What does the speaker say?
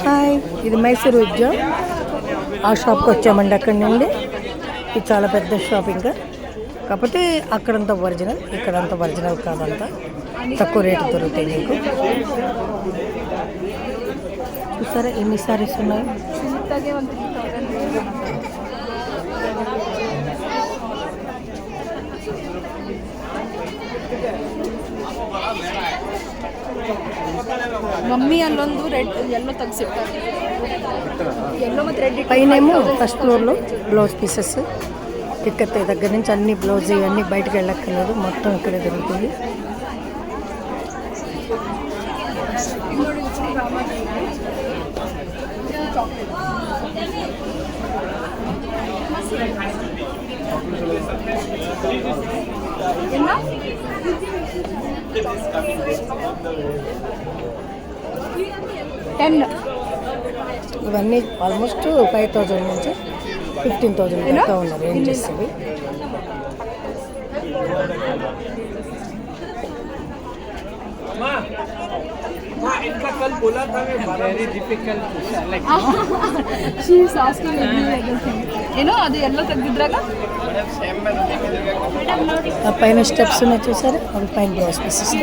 Hi, ఇది మైసూర్ ఉద్యోగం. ఆ షాప్కి వచ్చామండి. అక్కడి నుండి ఇది చాలా పెద్ద షాప్. ఇంకా కాకపోతే అక్కడంతా ఒరిజినల్, ఇక్కడంతా ఒరిజినల్ కాదంతా. తక్కువ రేటు దొరుకుతాయి మీకు. చూసారా ఎన్ని సారీస్ ఉన్నాయి. ಮಮ್ಮಿ ಅಲ್ಲೊಂದು ರೆಡ್ ಎಲ್ಲೋ ತೆಗ್ಸಿರ್ತಾರೆ. ಎಲ್ಲೋ ಮತ್ತು ರೆಡ್ పైనేమో ఫస్ట్ ఫ్లోర్లో బ్లౌజ్ పీసెస్ ఇక్కతే దగ్గర నుంచి అన్ని బ్లౌజ్ ఇవన్నీ బయటకు వెళ్ళక్కర్లేదు, మొత్తం ఇక్కడే దొరుకుతుంది. ఇవన్నీ ఆల్మోస్ట్ 5,000 నుంచి 15,000 దాకా ఉన్న రేంజెస్ ఇవి. इनका कल बोला था मैं very difficult like she is asking everything. ಏನೋ ಅದು ಎಲ್ಲ ತೆಗೆದಿದ್ರಾಗ ఆ పైన స్టెప్స్ ఉన్నాయి చూసారా, అవి పైన బ్లౌజ్ పీసెస్.